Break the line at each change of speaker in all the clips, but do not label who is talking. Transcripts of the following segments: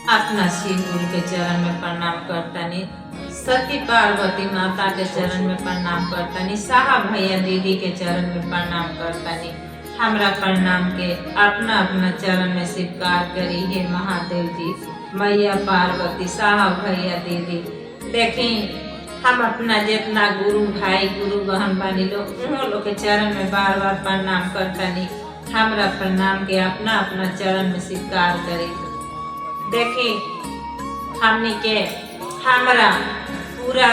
अपना शिव गुरु के चरण में प्रणाम करतनी, सती पार्वती माता के चरण में प्रणाम करतनी, साहब भैया दीदी के चरण में प्रणाम करतनी। हमरा प्रणाम के अपना अपना चरण में स्वीकार करी। हे महादेव जी, मैया पार्वती, साहब भैया दीदी, देखी हम अपना जितना गुरु भाई गुरु बहन बनी लोग लोग के चरण में बार बार प्रणाम करतनी। हमरा प्रणाम के अपना अपना चरण में स्वीकार करी। देखी हमनी के हमरा पूरा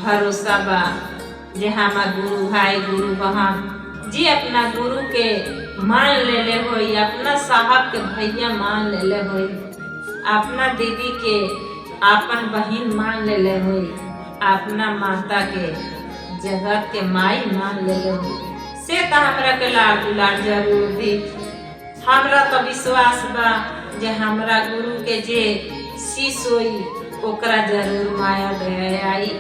भरोसा बा जे हमार गुरु भाई गुरु बहन जी अपना गुरु के मान लेले होई, अपना साहब के भैया मान लेले होई, अपना दीदी के अपन बहिन मान लेले होई, अपना माता के जगत के माई मान लेले होई, से तो हमरा के लाड़ दुलार जरूर दी। हमरा तो विश्वास बा जे हमरा गुरु के जे शीश होई ओकरा जरूर माया दया आई,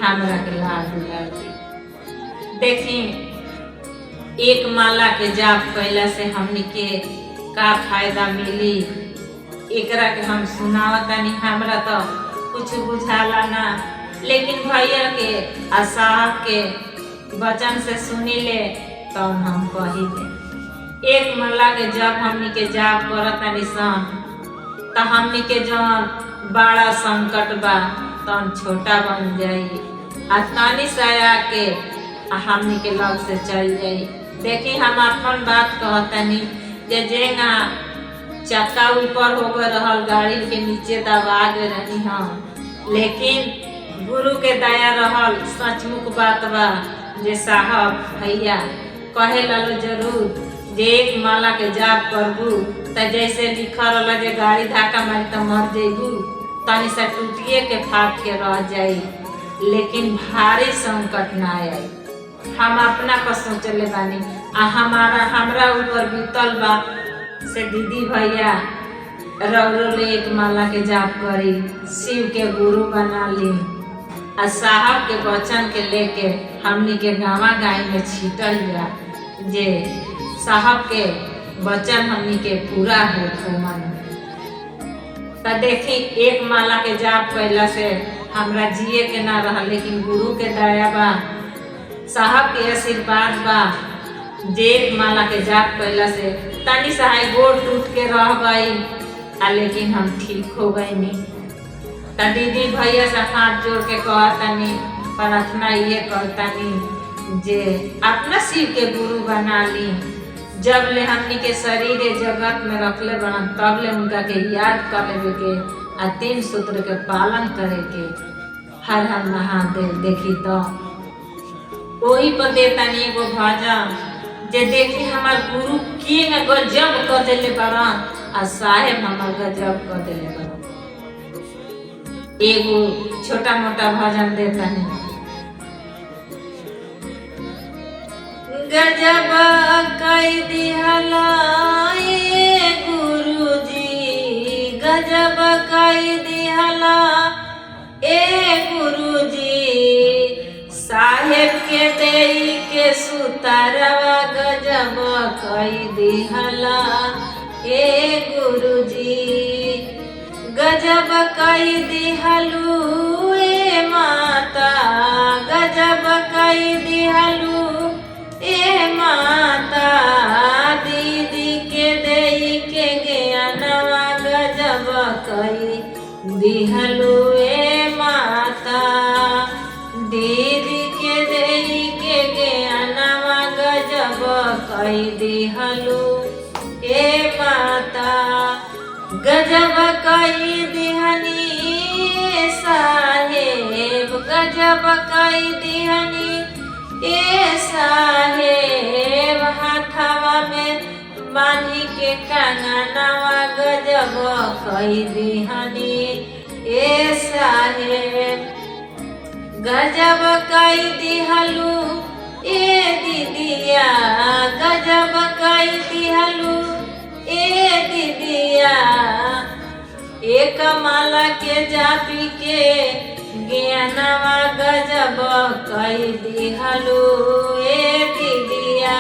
हमरा के लाड़ दुलार दी। देखी एक माला के जाप कैला से हमनी के का फायदा मिली, एकरा के हम सुनावतानी। हमरा तो कुछ बुझाला ना, लेकिन भैया के आ साहब के वचन से सुनी ले तब हम कही। एक माला के जब हमनी के जाप करतानी सन त हमनी के जौन बड़ा संकट बा तन छोटा बन जाई, आ तानी साया के हमनी के लग से चल जाई। देखी हम अपन बात कहतनी जे जेंगा चक्का ऊपर हो गए रहल गाड़ी के नीचे दबा गए रही हम, लेकिन गुरु के दया रहल। सचमुच बात बा जे साहब भैया कहे लालो जरूर जे एक माला के जाप करबू त जैसे लिखल रहल जे गाड़ी धक्का मारी त मर जेबू, तनी से टूटिए के फाट के रह जाई, लेकिन भारी संकट ना आई। हम अपना पर सोचले बानी आ हमरा ऊपर बीतल बा से दीदी भैया रौरो ले एक माला के जाप करी, शिव के गुरु बना ली, आ साहब के वचन के लेके हमनी के गाँव गाय में छीटल जा जे साहब के वचन हमनी के पूरा हो मन। त देखी एक माला के जाप कैला से हमरा जिए के ना रहा, लेकिन गुरु के दया बा, साहब के आशीर्वाद बा जे एक माला के जाप कैला से तनी सहाय गोड़ टूट के रह गई, लेकिन हम ठीक हो गई नी। त दीदी भैया से हाथ जोड़ के कहतनी, प्रार्थना ये करतनी जे अपना शिव के गुरु बना ली। जब ले हमनी के शरीर जगत में रखले बनन तब ले उनका के याद कर लेवे के आ 3 सूत्र के पालन करे के। हर हर महादेव। देखी तो वही पर देतानी एगो भजन जे देखी हमार गुरु के गजब कर देले बड़न आ साहेब हमार गजब कर देले बड़न। एगो छोटा मोटा भजन देतानी। गजब कई दिहला ए गुरुजी, गजब कई दिहला ए गुरुजी, साहेब के देई के सुतारवा गजब कई दिहला ए गुरुजी, गजब कई दिहलू ए माता, गजब कई दिहलू ए माता, दीदी के देई के ज्ञानवा गजब कई दिहलू ए माता, दीदी के देई के ज्ञानवा गजब कई दिहलू ए माता, गजब कई दिहनी साहेब, गजब कई दिहनी ए साहेब, हाथवा में बांधी के कंगनवा गजब कई दिहनी ए साहेब, गजब कई दिहलू ए दीदिया, गजब कई दिहलू ए दीदिया, एक माला के जापी के ज्ञानवा गजब कई दिहलू ए दीदिया,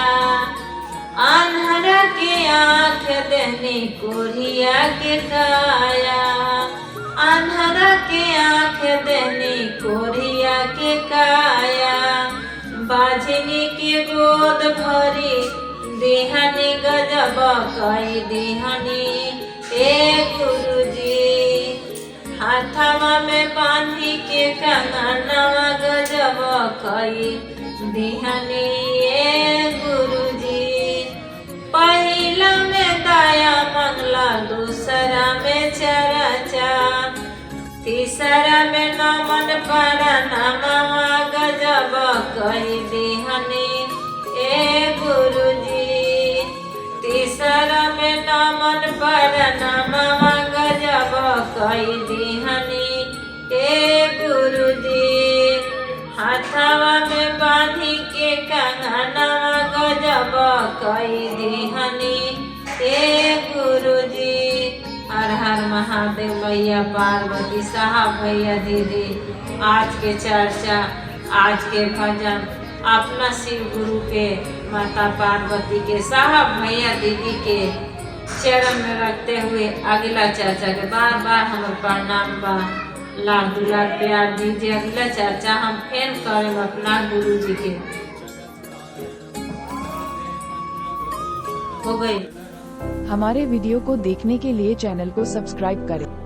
आन्हरा के आँख देनी कोरिया के काया, बहिनी के गोद भरी देहनी गजब कई देहनी ए गुरुजी। हाथवा में बांधी के कंगनवा गजब कई देहनी ए गुरुजी। पहिला में दया मंगला, दूसरा में चर्चा, तीसरा में नमन प्रणामवा गजब कई देहनी ए गुरुजी। तीसरा में नमन प्रणामवा गजब कई देहनी ए गुरुजी। हाथवा में बांधी के कंगनवा गजब कई देहनी ए गुरुजी। हर हर महादेव भैया पार्वती साहब भैया दीदी, आज के चर्चा, आज के भजन अपना शिव गुरु के, माता पार्वती के, साहब भैया दीदी के चरण में रखते हुए अगला चर्चा के बार बार हमारे प्रणाम बा, लाख दुलार प्यार दीजिए। अगला चर्चा हम फिर करें अपना गुरु जी के। हो गई।
हमारे वीडियो को देखने के लिए चैनल को सब्सक्राइब करें।